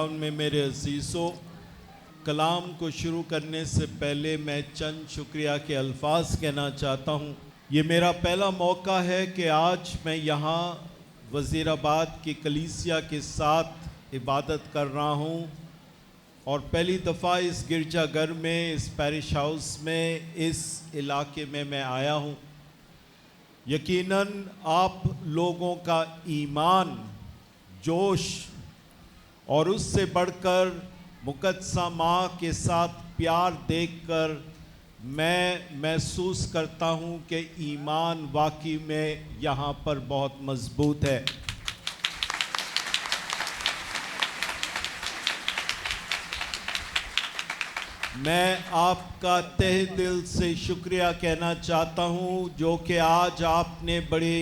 खुदावंद में मेरे अज़ीज़ों, कलाम को शुरू करने से पहले मैं चंद शुक्रिया के अल्फाज कहना चाहता हूँ। ये मेरा पहला मौका है कि आज मैं यहाँ वज़ीराबाद की कलीसिया के साथ इबादत कर रहा हूँ और पहली दफ़ा इस गिरजाघर में, इस पैरिश हाउस में, इस इलाके में मैं आया हूँ। यकीनन आप लोगों का ईमान, जोश और उससे बढ़कर मुक़द्दसा माँ के साथ प्यार देखकर मैं महसूस करता हूँ कि ईमान वाकई में यहाँ पर बहुत मज़बूत है। मैं आपका तहे दिल से शुक्रिया कहना चाहता हूँ जो कि आज आपने बड़ी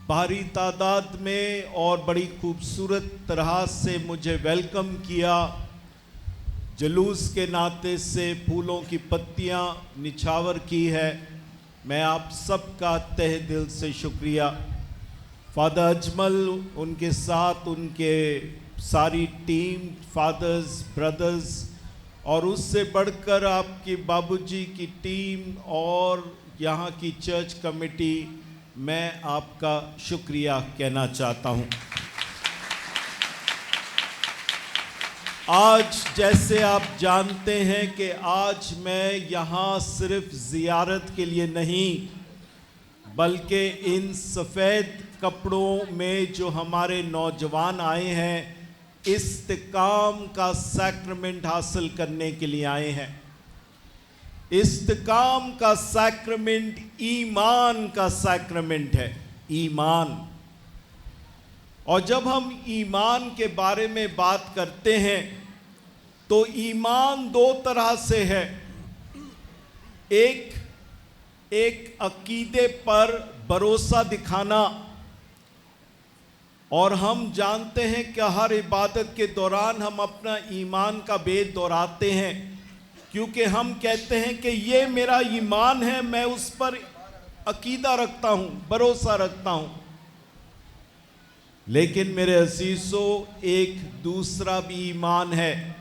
भारी तादाद में और बड़ी खूबसूरत तरह से मुझे वेलकम किया। जुलूस के नाते से फूलों की पत्तियां निछावर की है। मैं आप सबका तहे दिल से शुक्रिया। फ़ादर अजमल, उनके साथ उनके सारी टीम, फादर्स, ब्रदर्स और उससे बढ़कर आपकी बाबूजी की टीम और यहाँ की चर्च कमेटी, मैं आपका शुक्रिया कहना चाहता हूँ। आज जैसे आप जानते हैं कि आज मैं यहाँ सिर्फ ज़ियारत के लिए नहीं, बल्कि इन सफ़ेद कपड़ों में जो हमारे नौजवान आए हैं, इस्तिकाम का सैक्रमेंट हासिल करने के लिए आए हैं। इस्तिकाम का सैक्रमेंट ईमान का सैक्रमेंट है, ईमान। और जब हम ईमान के बारे में बात करते हैं तो ईमान दो तरह से है। एक अकीदे पर भरोसा दिखाना, और हम जानते हैं कि हर इबादत के दौरान हम अपना ईमान का भेद दोहराते हैं, क्योंकि हम कहते हैं कि ये मेरा ईमान है, मैं उस पर अकीदा रखता हूँ, भरोसा रखता हूँ। लेकिन मेरे अज़ीज़ों, एक दूसरा भी ईमान है।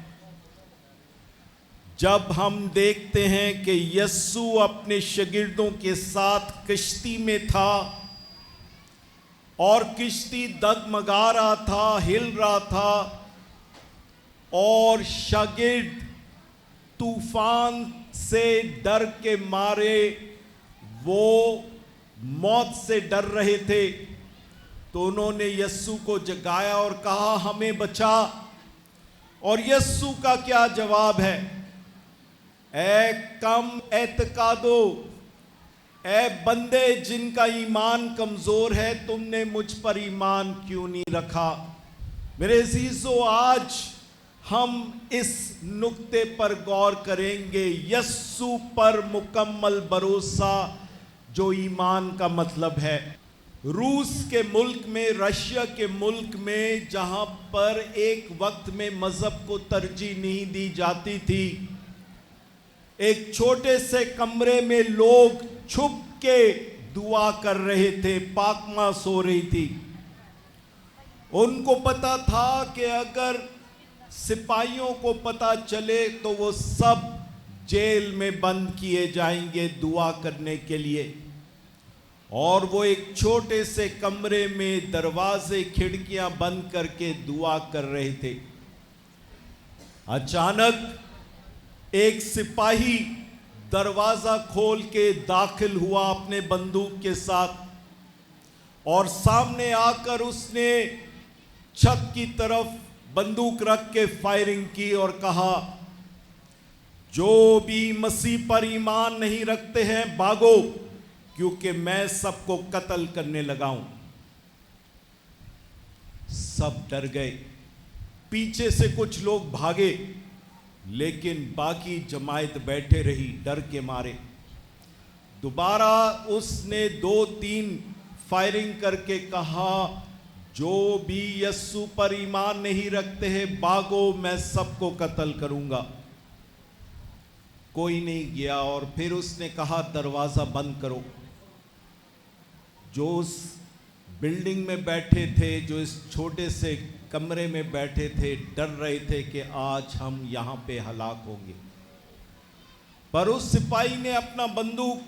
जब हम देखते हैं कि यस्सु अपने शागिर्दों के साथ कश्ती में था और किश्ती डगमगा रहा था, हिल रहा था, और शागिर्द तूफान से डर के मारे वो मौत से डर रहे थे, तो उन्होंने यस्सु को जगाया और कहा, हमें बचा। और यस्सु का क्या जवाब है? ए कम एतकादो, ए बंदे जिनका ईमान कमज़ोर है, तुमने मुझ पर ईमान क्यों नहीं रखा? मेरे अज़ीज़ों, आज हम इस नुक्ते पर गौर करेंगे, यस्सु पर मुकम्मल भरोसा, जो ईमान का मतलब है। रूस के मुल्क में, रशिया के मुल्क में, जहाँ पर एक वक्त में मज़हब को तरजीह नहीं दी जाती थी, एक छोटे से कमरे में लोग छुप के दुआ कर रहे थे, पाकमा सो रही थी। उनको पता था कि अगर सिपाहियों को पता चले तो वो सब जेल में बंद किए जाएंगे दुआ करने के लिए। और वो एक छोटे से कमरे में दरवाजे खिड़कियां बंद करके दुआ कर रहे थे। अचानक एक सिपाही दरवाज़ा खोल के दाखिल हुआ अपने बंदूक के साथ, और सामने आकर उसने छत की तरफ बंदूक रख के फायरिंग की और कहा, जो भी मसीह पर ईमान नहीं रखते हैं, भागो, क्योंकि मैं सबको कत्ल करने लगा हूं। सब डर गए, पीछे से कुछ लोग भागे, लेकिन बाकी जमायत बैठे रही डर के मारे। दोबारा उसने 2-3 फायरिंग करके कहा, जो भी यस्सु पर ईमान नहीं रखते हैं, भागो, मैं सबको कत्ल करूंगा। कोई नहीं गया, और फिर उसने कहा, दरवाज़ा बंद करो। जो उस बिल्डिंग में बैठे थे, जो इस छोटे से कमरे में बैठे थे, डर रहे थे कि आज हम यहाँ पे हलाक होंगे। पर उस सिपाही ने अपना बंदूक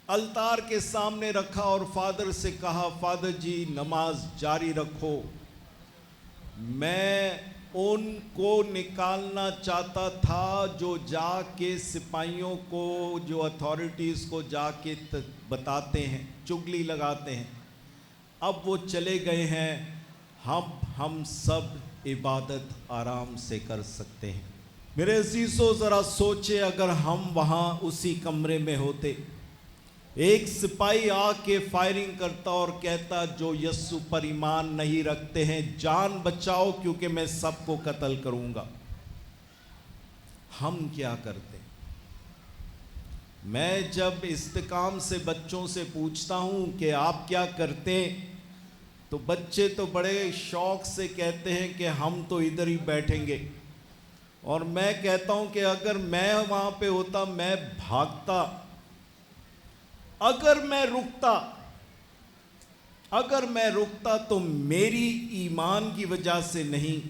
अलतार के सामने रखा और फादर से कहा, फादर जी नमाज जारी रखो, मैं उनको निकालना चाहता था जो जाके सिपाहियों को, जो अथॉरिटीज़ को जाके बताते हैं, चुगली लगाते हैं। अब वो चले गए हैं, हम सब इबादत आराम से कर सकते हैं। मेरे अजीज़ों, ज़रा सोचे अगर हम वहाँ उसी कमरे में होते, एक सिपाही आके फायरिंग करता और कहता जो यस्सु पर ईमान नहीं रखते हैं जान बचाओ क्योंकि मैं सबको कत्ल करूंगा, हम क्या करते? मैं जब इस्तेकाम से बच्चों से पूछता हूं कि आप क्या करते हैं, तो बच्चे तो बड़े शौक से कहते हैं कि हम तो इधर ही बैठेंगे। और मैं कहता हूं कि अगर मैं वहां पे होता मैं भागता, अगर मैं रुकता तो मेरी ईमान की वजह से नहीं,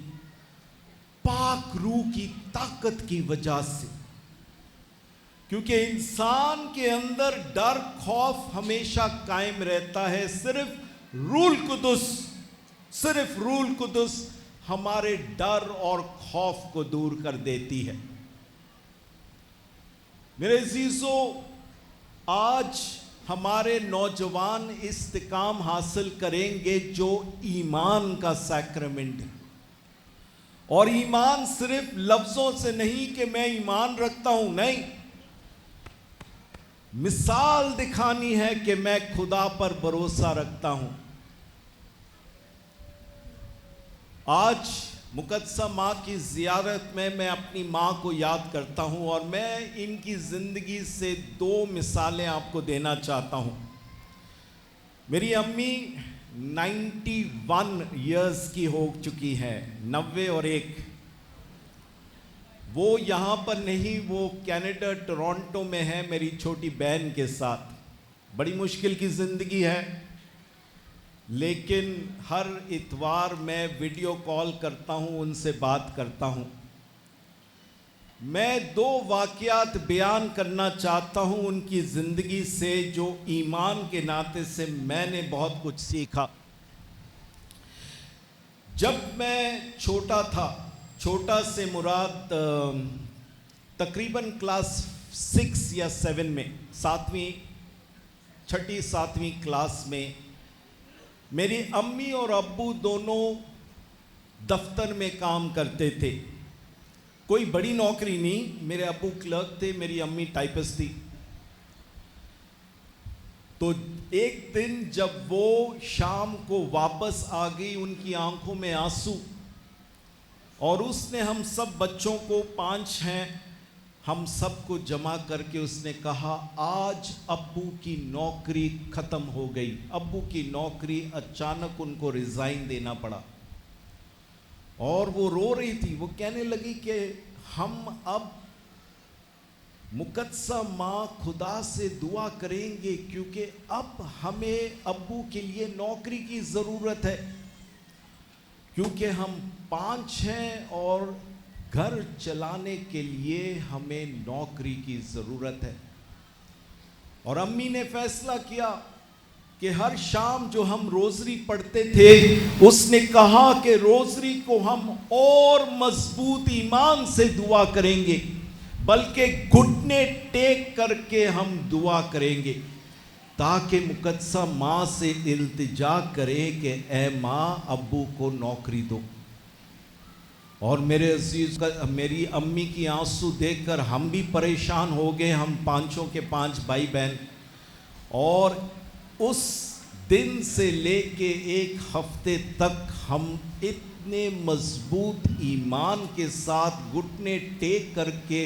पाक रूह की ताकत की वजह से। क्योंकि इंसान के अंदर डर खौफ हमेशा कायम रहता है। सिर्फ रूल कुदस हमारे डर और खौफ को दूर कर देती है। मेरे अजीजों, आज हमारे नौजवान इस्तिकाम हासिल करेंगे जो ईमान का सैक्रेमेंट है। और ईमान सिर्फ लफ्जों से नहीं कि मैं ईमान रखता हूं, नहीं, मिसाल दिखानी है कि मैं खुदा पर भरोसा रखता हूं। आज मुकद्दसा माँ की ज़ियारत में मैं अपनी माँ को याद करता हूँ और मैं इनकी ज़िंदगी से दो मिसालें आपको देना चाहता हूँ। मेरी अम्मी 91 इयर्स की हो चुकी हैं, 90 और 1। वो यहाँ पर नहीं, वो कनाडा टोरंटो में है मेरी छोटी बहन के साथ। बड़ी मुश्किल की ज़िंदगी है, लेकिन हर इतवार मैं वीडियो कॉल करता हूँ, उनसे बात करता हूँ। मैं दो वाक़यात बयान करना चाहता हूँ उनकी ज़िंदगी से, जो ईमान के नाते से मैंने बहुत कुछ सीखा। जब मैं छोटा था, छोटा से मुराद तकरीबन क्लास 6 या 7 में, 6वीं 7वीं क्लास में, मेरी अम्मी और अब्बू दोनों दफ्तर में काम करते थे। कोई बड़ी नौकरी नहीं, मेरे अब्बू क्लर्क थे, मेरी अम्मी टाइपिस्ट थी। तो एक दिन जब वो शाम को वापस आ गई, उनकी आंखों में आंसू, और उसने हम सब बच्चों को, 5 हैं, हम सबको जमा करके उसने कहा आज अब्बू की नौकरी ख़त्म हो गई। अब्बू की नौकरी अचानक उनको रिज़ाइन देना पड़ा और वो रो रही थी। वो कहने लगी कि हम अब मुकद्दसा माँ खुदा से दुआ करेंगे क्योंकि अब हमें अब्बू के लिए नौकरी की ज़रूरत है, क्योंकि हम 5 हैं और घर चलाने के लिए हमें नौकरी की ज़रूरत है। और अम्मी ने फैसला किया कि हर शाम जो हम रोज़री पढ़ते थे, उसने कहा कि रोज़री को हम और मजबूत ईमान से दुआ करेंगे, बल्कि घुटने टेक करके हम दुआ करेंगे, ताकि मुकद्दसा माँ से इल्तिजा करें कि ए माँ अब्बू को नौकरी दो। और मेरे अजीज़, मेरी अम्मी की आंसू देखकर हम भी परेशान हो गए, हम 5 के 5 भाई बहन। और उस दिन से लेके 1 हफ्ते तक हम इतने मजबूत ईमान के साथ घुटने टेक करके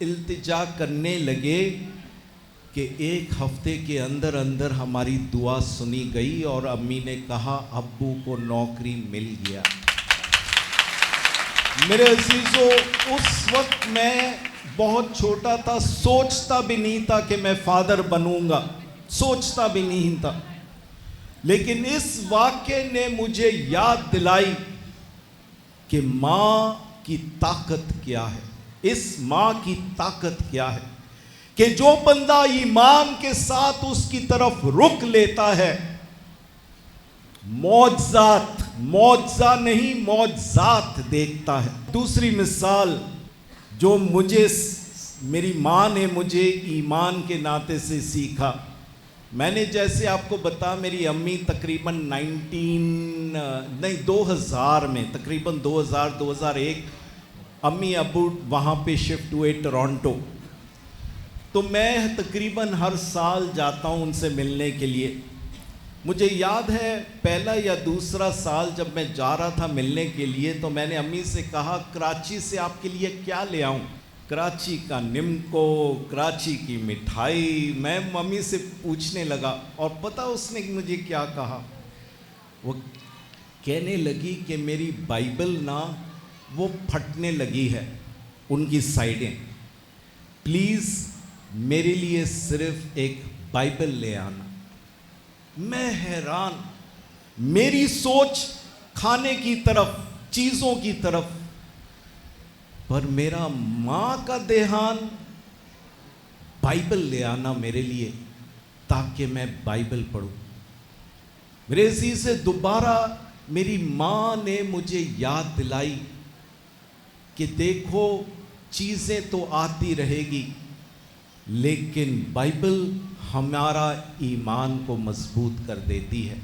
इल्तिजा करने लगे कि 1 हफ्ते के अंदर अंदर हमारी दुआ सुनी गई और अम्मी ने कहा अब्बू को नौकरी मिल गया। मेरे अजीज़ों, उस वक्त मैं बहुत छोटा था, सोचता भी नहीं था कि मैं फादर बनूंगा, सोचता भी नहीं था। लेकिन इस वाक़े ने मुझे याद दिलाई कि मां की ताकत क्या है, इस मां की ताकत क्या है कि जो बंदा ईमान के साथ उसकी तरफ रुक लेता है, मौजज़ा नहीं मौजज़ात देखता है। दूसरी मिसाल जो मेरी माँ ने मुझे ईमान के नाते से सीखा, मैंने जैसे आपको बता, मेरी अम्मी तकरीबन 2000 में, तकरीबन 2001 अम्मी अबू वहाँ पे शिफ्ट हुए टोरंटो। तो मैं तकरीबन हर साल जाता हूँ उनसे मिलने के लिए। मुझे याद है पहला या दूसरा साल जब मैं जा रहा था मिलने के लिए, तो मैंने अम्मी से कहा कराची से आपके लिए क्या ले आऊं? कराची का निम्को, कराची की मिठाई। मैं मम्मी से पूछने लगा और पता उसने मुझे क्या कहा? वो कहने लगी कि मेरी बाइबल ना वो फटने लगी है उनकी साइडें, प्लीज़ मेरे लिए सिर्फ एक बाइबल ले आना। मैं हैरान, मेरी सोच खाने की तरफ, चीज़ों की तरफ, पर मेरा माँ का ध्यान बाइबल ले आना मेरे लिए ताकि मैं बाइबल पढूं। मेरे इसी से दोबारा मेरी माँ ने मुझे याद दिलाई कि देखो चीज़ें तो आती रहेगी, लेकिन बाइबल हमारा ईमान को मजबूत कर देती है।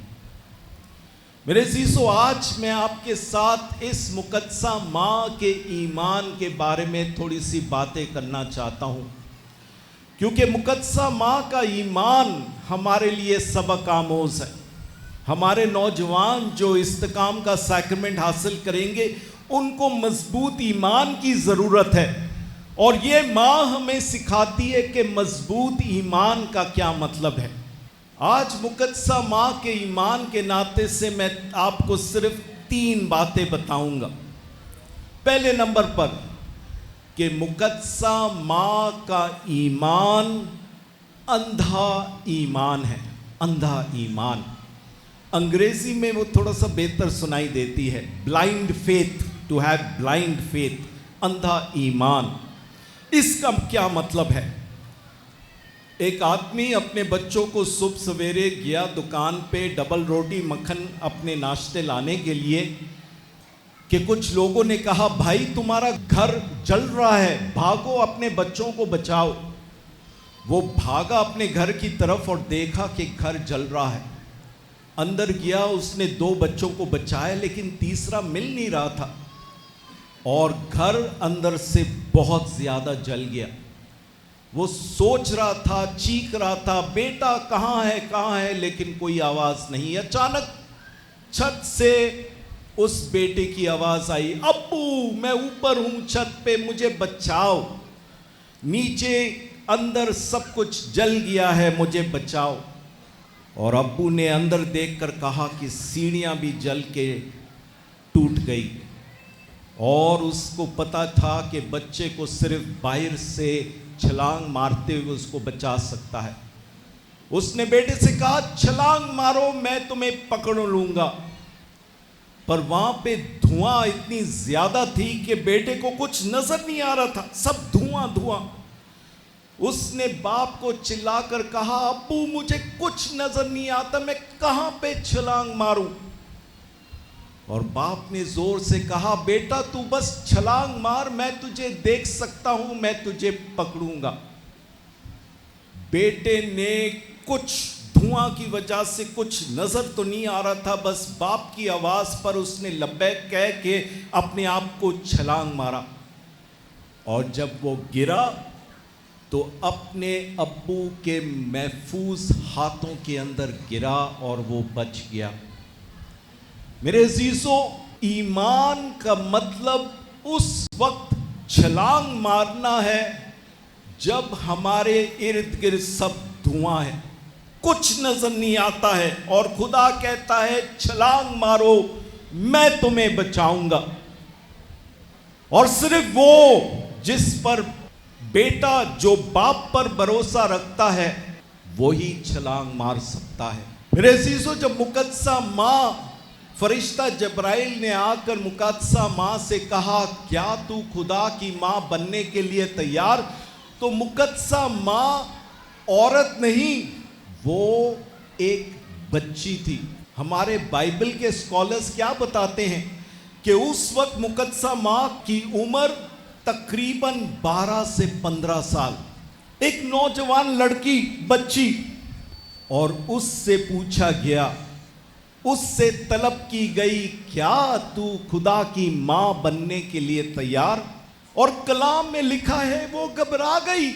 मेरे अज़ीज़ों, आज मैं आपके साथ इस मुक़द्दसा माँ के ईमान के बारे में थोड़ी सी बातें करना चाहता हूँ, क्योंकि मुक़द्दसा माँ का ईमान हमारे लिए सबक आमोज़ है। हमारे नौजवान जो इस्तिकाम का सैक्रमेंट हासिल करेंगे, उनको मजबूत ईमान की ज़रूरत है, और ये माँ हमें सिखाती है कि मजबूत ईमान का क्या मतलब है। आज मुक़द्दसा माँ के ईमान के नाते से मैं आपको सिर्फ 3 बातें बताऊंगा। पहले नंबर पर कि मुक़द्दसा माँ का ईमान अंधा ईमान है। अंधा ईमान, अंग्रेजी में वो थोड़ा सा बेहतर सुनाई देती है, blind faith, to have blind faith, अंधा ईमान। इसका क्या मतलब है? एक आदमी अपने बच्चों को सुबह सवेरे गया दुकान पे डबल रोटी मक्खन अपने नाश्ते लाने के लिए, कि कुछ लोगों ने कहा भाई तुम्हारा घर जल रहा है, भागो अपने बच्चों को बचाओ। वो भागा अपने घर की तरफ और देखा कि घर जल रहा है। अंदर गया, उसने 2 बच्चों को बचाया, लेकिन तीसरा मिल नहीं रहा था और घर अंदर से बहुत ज़्यादा जल गया। वो सोच रहा था, चीख रहा था, बेटा कहाँ है, लेकिन कोई आवाज़ नहीं। अचानक छत से उस बेटे की आवाज़ आई, अब्बू मैं ऊपर हूँ छत पे, मुझे बचाओ, नीचे अंदर सब कुछ जल गया है, मुझे बचाओ। और अब्बू ने अंदर देखकर कहा कि सीढ़ियाँ भी जल के टूट गई, और उसको पता था कि बच्चे को सिर्फ बाहर से छलांग मारते हुए उसको बचा सकता है। उसने बेटे से कहा छलांग मारो, मैं तुम्हें पकड़ लूंगा। पर वहां पे धुआं इतनी ज्यादा थी कि बेटे को कुछ नजर नहीं आ रहा था, सब धुआं। उसने बाप को चिल्लाकर कहा अब्बू मुझे कुछ नजर नहीं आता, मैं कहां पे छलांग मारूं? और बाप ने जोर से कहा बेटा तू बस छलांग मार, मैं तुझे देख सकता हूं, मैं तुझे पकड़ूंगा। बेटे ने कुछ धुआं की वजह से कुछ नजर तो नहीं आ रहा था, बस बाप की आवाज पर उसने लब्बैक कह के अपने आप को छलांग मारा, और जब वो गिरा तो अपने अब्बू के महफूज हाथों के अंदर गिरा और वो बच गया। मेरे अजीजों, ईमान का मतलब उस वक्त छलांग मारना है जब हमारे इर्द गिर्द सब धुआं है, कुछ नजर नहीं आता है, और खुदा कहता है छलांग मारो, मैं तुम्हें बचाऊंगा। और सिर्फ वो जिस पर बेटा जो बाप पर भरोसा रखता है वो ही छलांग मार सकता है। मेरे अजीजों, जब मुक़द्दसा माँ फरिश्ता जब्राइल ने आकर मुकद्दसा माँ से कहा, क्या तू खुदा की माँ बनने के लिए तैयार? तो मुकद्दसा माँ औरत नहीं, वो एक बच्ची थी। हमारे बाइबल के स्कॉलर्स क्या बताते हैं कि उस वक्त मुकद्दसा माँ की उम्र तकरीबन 12 से 15 साल, एक नौजवान लड़की, बच्ची। और उससे पूछा गया, उससे तलब की गई, क्या तू खुदा की माँ बनने के लिए तैयार? और कलाम में लिखा है वो घबरा गई।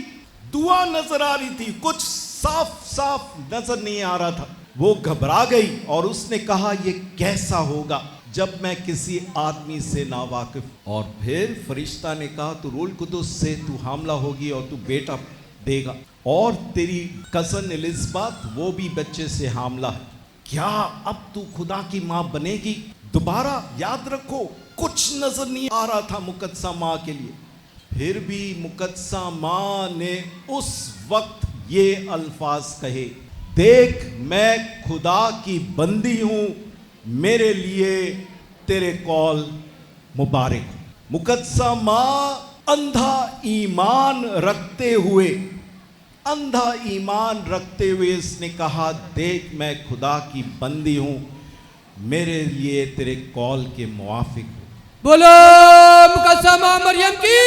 दुआ नजर आ रही थी, कुछ साफ साफ नजर नहीं आ रहा था। वो घबरा गई और उसने कहा, ये कैसा होगा जब मैं किसी आदमी से नावाकिफ। और फिर फरिश्ता ने कहा, तू रूह कुदुस से तू हामला होगी और तू बेटा देगा, और तेरी कजन एलिजबेथ वो भी बच्चे से हामला है। क्या अब तू खुदा की माँ बनेगी? दोबारा याद रखो, कुछ नजर नहीं आ रहा था मुकद्दसा माँ के लिए। फिर भी मुकद्दसा माँ ने उस वक्त ये अल्फाज कहे, देख मैं खुदा की बंदी हूं, मेरे लिए तेरे कौल मुबारक हो। मुकद्दसा माँ अंधा ईमान रखते हुए इसने कहा, देख मैं खुदा की बंदी हूं, मेरे लिए तेरे कौल के मुआफिक हो। बोलो मुकद्दसा माँ मरियम की,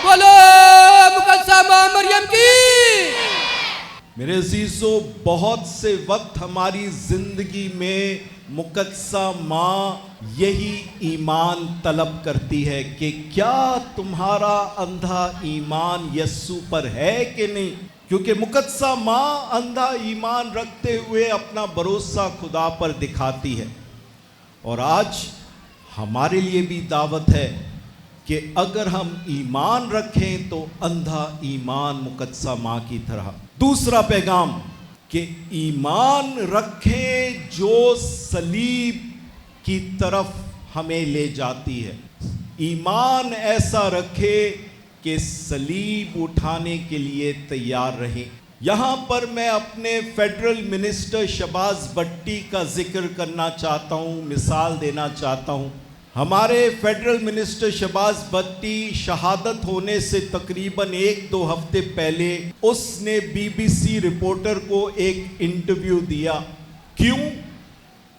बोलो मुकद्दसा माँ मरियम की। मेरे अजीजों, बहुत से वक्त हमारी जिंदगी में मुकद्दसा माँ यही ईमान तलब करती है कि क्या तुम्हारा अंधा ईमान यस्सु पर है कि नहीं। क्योंकि मुकद्दसा माँ अंधा ईमान रखते हुए अपना भरोसा खुदा पर दिखाती है। और आज हमारे लिए भी दावत है कि अगर हम ईमान रखें तो अंधा ईमान मुकद्दसा माँ की तरह। दूसरा पैगाम कि ईमान रखें जो सलीब की तरफ हमें ले जाती है। ईमान ऐसा रखे कि सलीब उठाने के लिए तैयार रहें। यहाँ पर मैं अपने फेडरल मिनिस्टर शहबाज भट्टी का जिक्र करना चाहता हूँ, मिसाल देना चाहता हूँ। हमारे फेडरल मिनिस्टर शहबाज भट्टी शहादत होने से तकरीबन 1-2 हफ्ते पहले उसने बीबीसी रिपोर्टर को एक इंटरव्यू दिया। क्यों?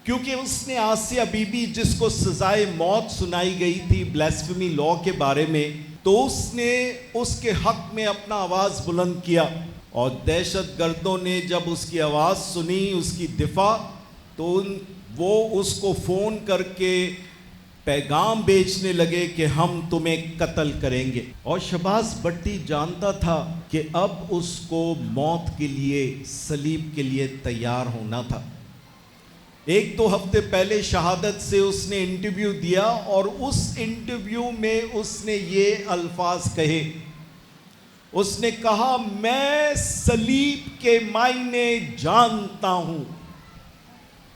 क्योंकि उसने आसिया बीबी, जिसको सजाए मौत सुनाई गई थी ब्लास्फेमी लॉ के बारे में, तो उसने उसके हक में अपना आवाज़ बुलंद किया। और दहशतगर्दों ने जब उसकी आवाज़ सुनी, उसकी दिफा, तो वो उसको फ़ोन करके पैगाम बेचने लगे कि हम तुम्हें कत्ल करेंगे। और शहबाज भट्टी जानता था कि अब उसको मौत के लिए, सलीब के लिए तैयार होना था। 1-2 हफ्ते पहले शहादत से उसने इंटरव्यू दिया और उस इंटरव्यू में उसने ये अल्फाज कहे। उसने कहा, मैं सलीब के मायने जानता हूं,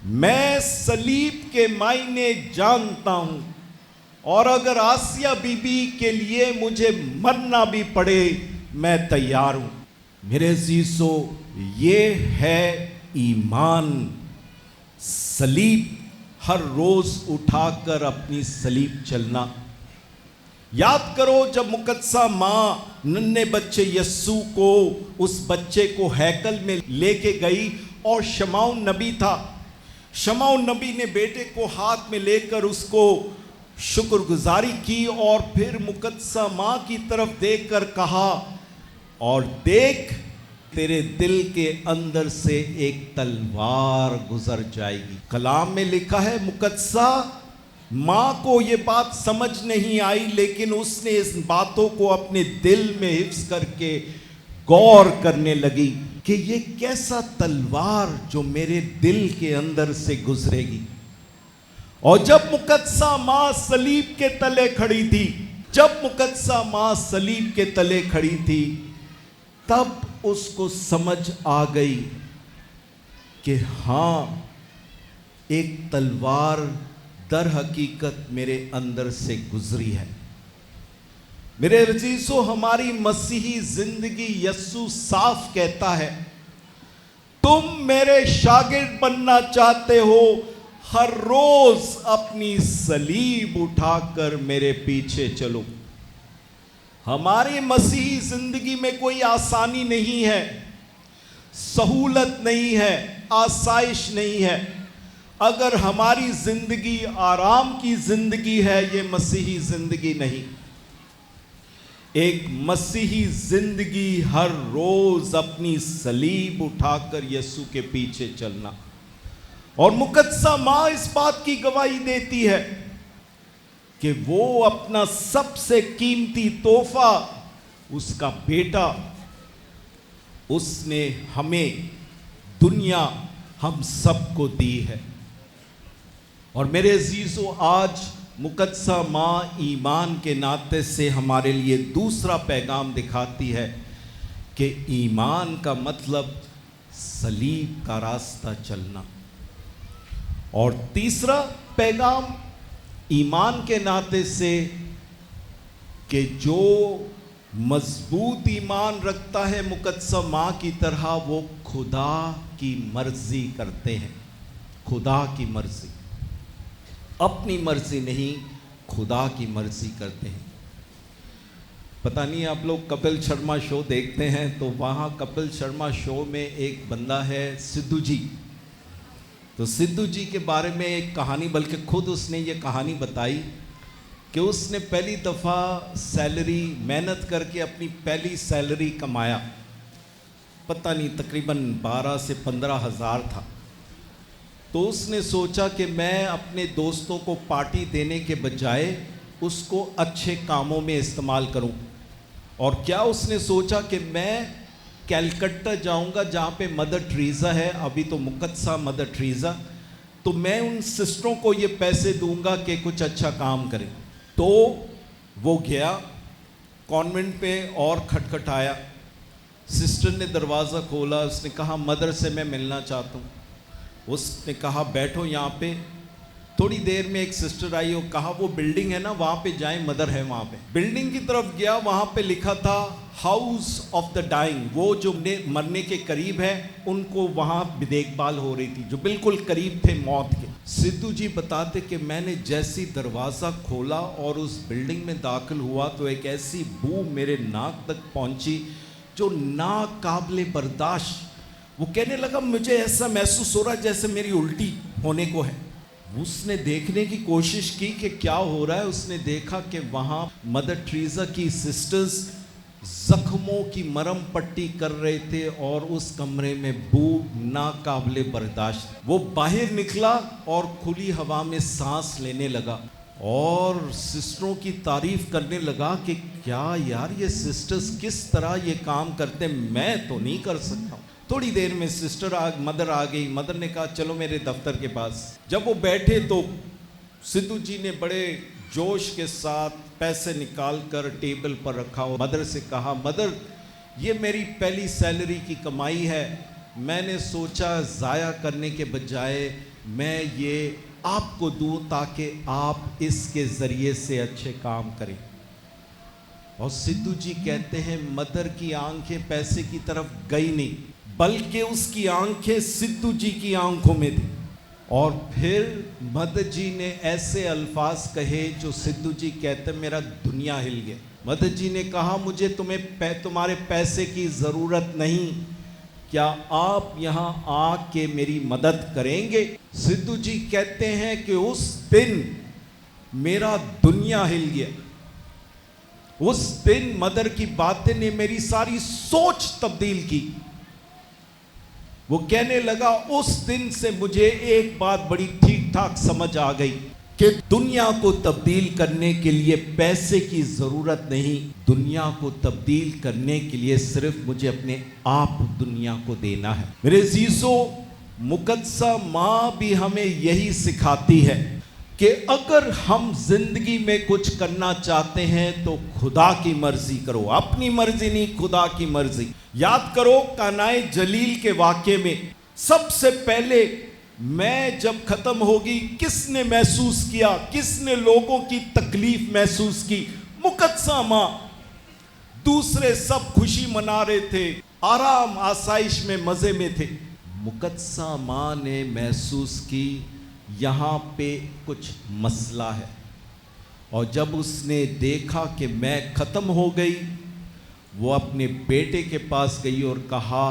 मैं सलीब के मायने जानता हूं, और अगर आसिया बीबी के लिए मुझे मरना भी पड़े मैं तैयार हूं। मेरे अजीजों, ये है ईमान। सलीब हर रोज उठाकर अपनी सलीब चलना। याद करो जब मुकद्दसा माँ नन्हे बच्चे यस्सु को, उस बच्चे को हैकल में लेके गई और शमाउन नबी था। शमाउन नबी ने बेटे को हाथ में लेकर उसको शुक्रगुजारी की और फिर मुकद्दसा माँ की तरफ देखकर कहा, और देख तेरे दिल के अंदर से एक तलवार गुजर जाएगी। कलाम में लिखा है मुकद्दसा माँ को ये बात समझ नहीं आई, लेकिन उसने इस बातों को अपने दिल में हिफ्ज करके गौर करने लगी कि ये कैसा तलवार जो मेरे दिल के अंदर से गुजरेगी। और जब मुकद्दसा माँ सलीब के तले खड़ी थी, जब मुकद्दसा माँ सलीब के तले खड़ी थी, तब उसको समझ आ गई कि हाँ, एक तलवार दर हकीकत मेरे अंदर से गुजरी है। मेरे अजीजों, हमारी मसीही जिंदगी यस्सु साफ कहता है, तुम मेरे शागिर्द बनना चाहते हो, हर रोज अपनी सलीब उठाकर मेरे पीछे चलो। हमारी मसीही जिंदगी में कोई आसानी नहीं है, सहूलत नहीं है, आसाइश नहीं है। अगर हमारी जिंदगी आराम की जिंदगी है, ये मसीही जिंदगी नहीं। एक मसीही जिंदगी हर रोज अपनी सलीब उठाकर यीशु के पीछे चलना। और मुकद्दसा मां इस बात की गवाही देती है कि वो अपना सबसे कीमती तोहफा, उसका बेटा, उसने हमें, दुनिया हम सबको दी है। और मेरे अजीजों, आज मुकद्दसा मां ईमान के नाते से हमारे लिए दूसरा पैगाम दिखाती है कि ईमान का मतलब सलीब का रास्ता चलना। और तीसरा पैगाम ईमान के नाते से कि जो मजबूत ईमान रखता है मुकद्दसा मां की तरह, वो खुदा की मर्जी करते हैं। खुदा की मर्जी, अपनी मर्जी नहीं, खुदा की मर्जी करते हैं। पता नहीं आप लोग कपिल शर्मा शो देखते हैं, तो वहाँ कपिल शर्मा शो में एक बंदा है सिद्धू जी। तो सिद्धू जी के बारे में एक कहानी, बल्कि खुद उसने ये कहानी बताई कि उसने पहली दफ़ा सैलरी, मेहनत करके अपनी पहली सैलरी कमाया, पता नहीं तकरीबन 12 से 15 हज़ार था। तो उसने सोचा कि मैं अपने दोस्तों को पार्टी देने के बजाय उसको अच्छे कामों में इस्तेमाल करूं। और क्या उसने सोचा कि मैं कलकत्ता जाऊंगा जहाँ पे मदर टेरेसा है, अभी तो मुकद्दसा मदर टेरेसा, तो मैं उन सिस्टरों को ये पैसे दूंगा कि कुछ अच्छा काम करें। तो वो गया कॉन्वेंट पे और खटखटाया। सिस्टर ने दरवाज़ा खोला, उसने कहा मदर से मैं मिलना चाहता हूँ। उसने कहा बैठो यहाँ पे। थोड़ी देर में एक सिस्टर आई और कहा वो बिल्डिंग है ना, वहाँ पे जाएं, मदर है वहाँ पे। बिल्डिंग की तरफ गया, वहाँ पे लिखा था हाउस ऑफ द डाइंग, वो जो मरने के करीब है उनको वहाँ देखभाल हो रही थी, जो बिल्कुल करीब थे मौत के। सिद्धू जी बताते कि मैंने जैसी दरवाज़ा खोला और उस बिल्डिंग में दाखिल हुआ तो एक ऐसी बू मेरे नाक तक पहुँची जो नाकाबिले बर्दाश्त। वो कहने लगा मुझे ऐसा महसूस हो रहा है जैसे मेरी उल्टी होने को है। उसने देखने की कोशिश की कि क्या हो रहा है। उसने देखा कि वहाँ मदर टेरेसा की सिस्टर्स जख्मों की मरहम पट्टी कर रहे थे और उस कमरे में बू नाकाबिले बर्दाश्त। वो बाहर निकला और खुली हवा में सांस लेने लगा और सिस्टरों की तारीफ करने लगा कि क्या यार ये सिस्टर्स किस तरह ये काम करते, मैं तो नहीं कर सकता। थोड़ी देर में मदर आ गई। मदर ने कहा चलो मेरे दफ्तर के पास। जब वो बैठे तो सिद्धू जी ने बड़े जोश के साथ पैसे निकाल कर टेबल पर रखा और मदर से कहा मदर ये मेरी पहली सैलरी की कमाई है, मैंने सोचा ज़ाया करने के बजाय मैं ये आपको दूँ ताकि आप इसके ज़रिए से अच्छे काम करें। और सिद्धू जी कहते हैं मदर की आंखें पैसे की तरफ गई नहीं, बल्कि उसकी आंखें सिद्धू जी की आंखों में थी। और फिर मदर जी ने ऐसे अल्फाज कहे जो सिद्धू जी कहते मेरा दुनिया हिल गया। मदर जी ने कहा मुझे तुम्हारे पैसे की ज़रूरत नहीं, क्या आप यहाँ आके मेरी मदद करेंगे? सिद्धू जी कहते हैं कि उस दिन मेरा दुनिया हिल गया। उस दिन मदर की बातें ने मेरी सारी सोच तब्दील की। वो कहने लगा उस दिन से मुझे एक बात बड़ी ठीक ठाक समझ आ गई कि दुनिया को तब्दील करने के लिए पैसे की ज़रूरत नहीं, दुनिया को तब्दील करने के लिए सिर्फ मुझे अपने आप दुनिया को देना है। मेरे अजीजों, मुकद्दसा माँ भी हमें यही सिखाती है कि अगर हम जिंदगी में कुछ करना चाहते हैं तो खुदा की मर्जी करो, अपनी मर्जी नहीं, खुदा की मर्जी। याद करो कानाए जलील के वाक़े में सबसे पहले मैं जब खत्म होगी किसने महसूस किया, किसने लोगों की तकलीफ महसूस की? मुकद्दसा माँ। दूसरे सब खुशी मना रहे थे, आराम आसाइश में मजे में थे। मुकद्दसा माँ ने महसूस की यहाँ पे कुछ मसला है। और जब उसने देखा कि मैं ख़त्म हो गई, वो अपने बेटे के पास गई और कहा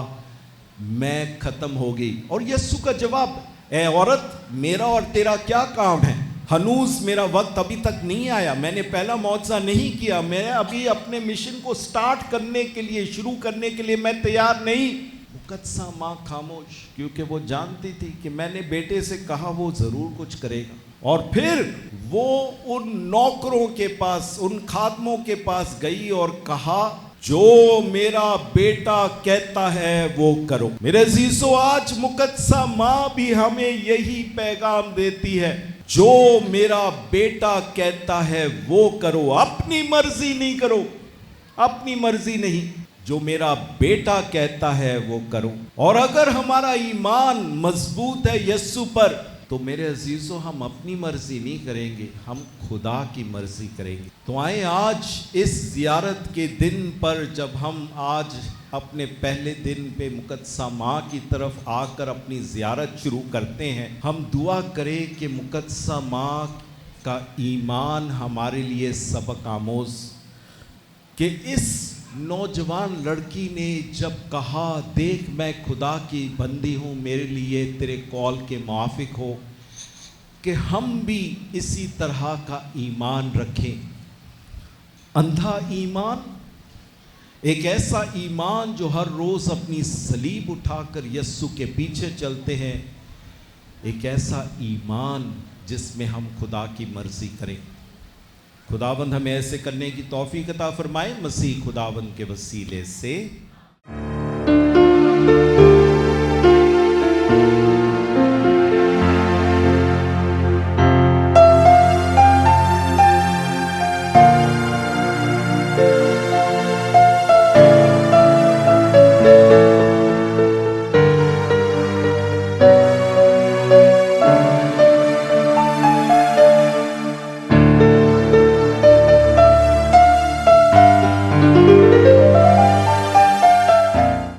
मैं ख़त्म हो गई। और यीशु का जवाब, ए औरत, मेरा और तेरा क्या काम है? हनूज मेरा वक्त अभी तक नहीं आया, मैंने पहला मौजज़ा नहीं किया, मैं अभी अपने मिशन को स्टार्ट करने के लिए, शुरू करने के लिए मैं तैयार नहीं। मुकद्दसा माँ खामोश, क्योंकि वो जानती थी कि मैंने बेटे से कहा वो ज़रूर कुछ करेगा। और फिर वो उन नौकरों के पास, उन खादमों के पास गई और कहा, जो मेरा बेटा कहता है वो करो। मेरे अजीजों, आज मुकद्दसा माँ भी हमें यही पैगाम देती है, जो मेरा बेटा कहता है वो करो, अपनी मर्जी नहीं करो, अपनी मर्जी नहीं, जो मेरा बेटा कहता है वो करो। और अगर हमारा ईमान मजबूत है यीशु पर, तो मेरे अजीजों हम अपनी मर्जी नहीं करेंगे, हम खुदा की मर्जी करेंगे। तो आए आज इस ज़ियारत के दिन पर, जब हम आज अपने पहले दिन पे मुकद्दसा माँ की तरफ आकर अपनी ज़ियारत शुरू करते हैं, हम दुआ करें कि मुकद्दसा माँ का ईमान हमारे लिए सबक आमोज, कि इस नौजवान लड़की ने जब कहा, देख मैं खुदा की बंदी हूँ, मेरे लिए तेरे कॉल के मुआफिक हो, कि हम भी इसी तरह का ईमान रखें। अंधा ईमान, एक ऐसा ईमान जो हर रोज़ अपनी सलीब उठाकर यीशु के पीछे चलते हैं, एक ऐसा ईमान जिसमें हम खुदा की मर्जी करें। खुदावंद हमें ऐसे करने की तौफीक अता फरमाए, मसीह खुदावंद के वसीले से।